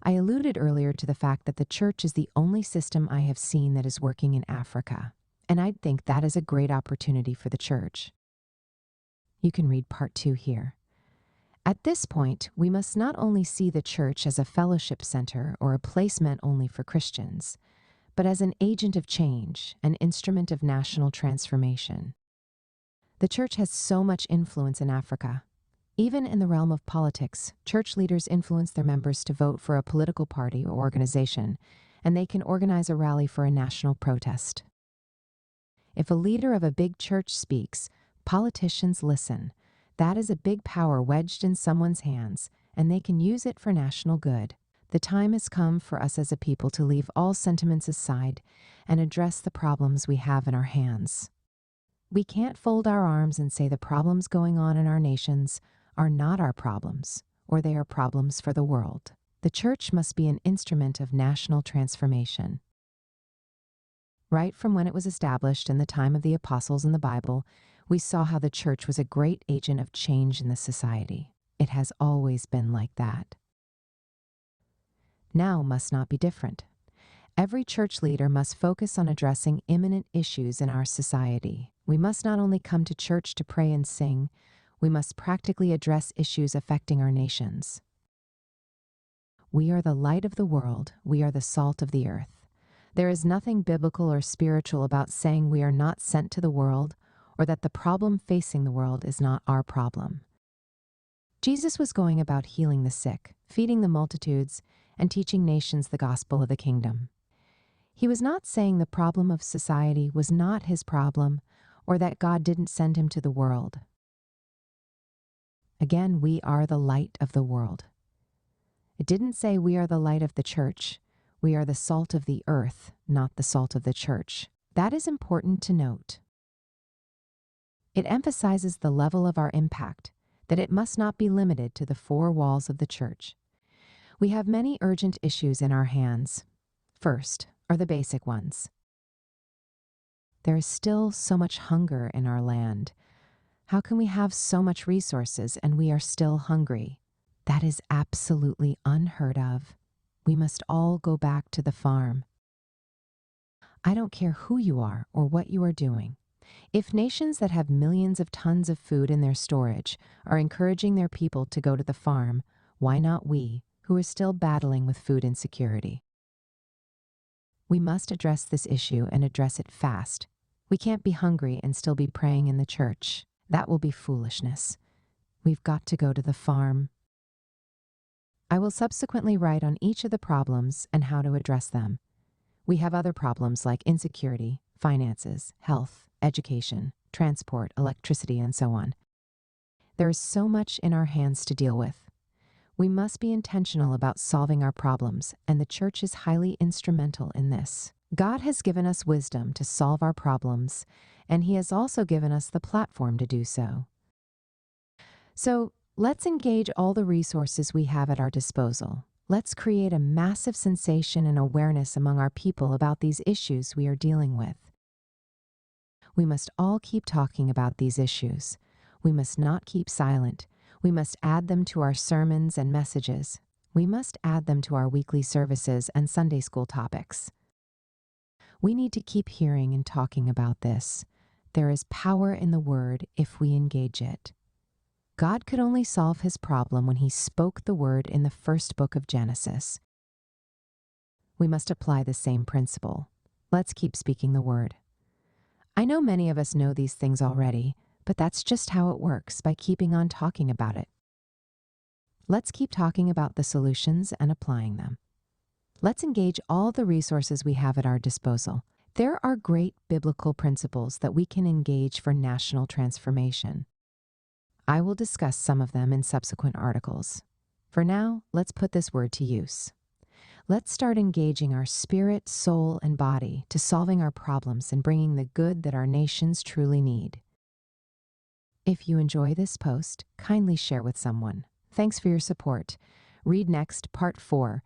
I alluded earlier to the fact that the church is the only system I have seen that is working in Africa, and I think that is a great opportunity for the church. You can read part 2 here. At this point, we must not only see the church as a fellowship center or a place meant only for Christians, but as an agent of change, an instrument of national transformation. The church has so much influence in Africa. Even in the realm of politics, church leaders influence their members to vote for a political party or organization, and they can organize a rally for a national protest. If a leader of a big church speaks, politicians listen. That is a big power wedged in someone's hands, and they can use it for national good. The time has come for us as a people to leave all sentiments aside and address the problems we have in our hands. We can't fold our arms and say the problems going on in our nations are not our problems, or they are problems for the world. The church must be an instrument of national transformation. Right from when it was established in the time of the apostles in the Bible, we saw how the church was a great agent of change in the society. It has always been like that. Now must not be different. Every church leader must focus on addressing imminent issues in our society. We must not only come to church to pray and sing, we must practically address issues affecting our nations. We are the light of the world. We are the salt of the earth. There is nothing biblical or spiritual about saying we are not sent to the world or that the problem facing the world is not our problem. Jesus was going about healing the sick, feeding the multitudes, and teaching nations the gospel of the kingdom. He was not saying the problem of society was not his problem or that God didn't send him to the world. Again, we are the light of the world. It didn't say we are the light of the church. We are the salt of the earth, not the salt of the church. That is important to note. It emphasizes the level of our impact, that it must not be limited to the four walls of the church. We have many urgent issues in our hands. First are the basic ones. There is still so much hunger in our land. How can we have so much resources and we are still hungry? That is absolutely unheard of. We must all go back to the farm. I don't care who you are or what you are doing. If nations that have millions of tons of food in their storage are encouraging their people to go to the farm, why not we, who are still battling with food insecurity? We must address this issue and address it fast. We can't be hungry and still be praying in the church. That will be foolishness. We've got to go to the farm. I will subsequently write on each of the problems and how to address them. We have other problems like insecurity, finances, health, education, transport, electricity, and so on. There is so much in our hands to deal with. We must be intentional about solving our problems, and the church is highly instrumental in this. God has given us wisdom to solve our problems, and He has also given us the platform to do so. So, let's engage all the resources we have at our disposal. Let's create a massive sensation and awareness among our people about these issues we are dealing with. We must all keep talking about these issues. We must not keep silent. We must add them to our sermons and messages. We must add them to our weekly services and Sunday school topics. We need to keep hearing and talking about this. There is power in the word if we engage it. God could only solve his problem when he spoke the word in the first book of Genesis. We must apply the same principle. Let's keep speaking the word. I know many of us know these things already, but that's just how it works, by keeping on talking about it. Let's keep talking about the solutions and applying them. Let's engage all the resources we have at our disposal. There are great biblical principles that we can engage for national transformation. I will discuss some of them in subsequent articles. For now, let's put this word to use. Let's start engaging our spirit, soul, and body to solving our problems and bringing the good that our nations truly need. If you enjoy this post, kindly share with someone. Thanks for your support. Read next, Part 4.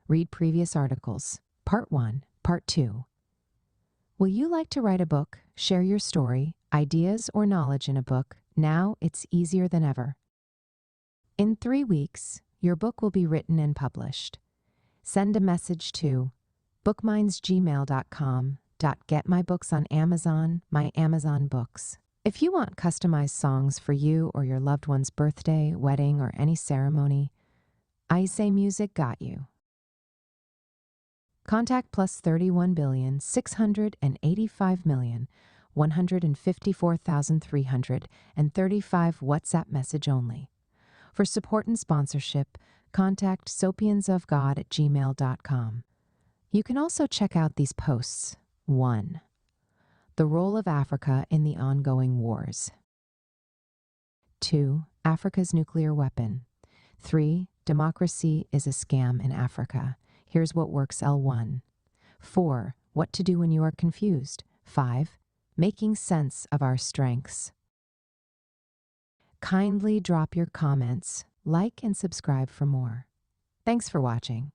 Read previous articles. Part 1, Part 2. Will you like to write a book, share your story, ideas, or knowledge in a book? Now it's easier than ever. In 3 weeks, your book will be written and published. Send a message to bookmindsgmail.com. Get my books on Amazon, my Amazon books. If you want customized songs for you or your loved one's birthday, wedding, or any ceremony, I Say Music got you. Contact plus 31,685,154,335 WhatsApp message only. For support and sponsorship, contact sopiansofgod@gmail.com. You can also check out these posts. 1. The role of Africa in the ongoing wars. 2. Africa's nuclear weapon. 3. Democracy is a scam in Africa. Here's what works L1. 4. What to do when you are confused. 5. Making sense of our strengths. Kindly drop your comments, like and subscribe for more. Thanks for watching.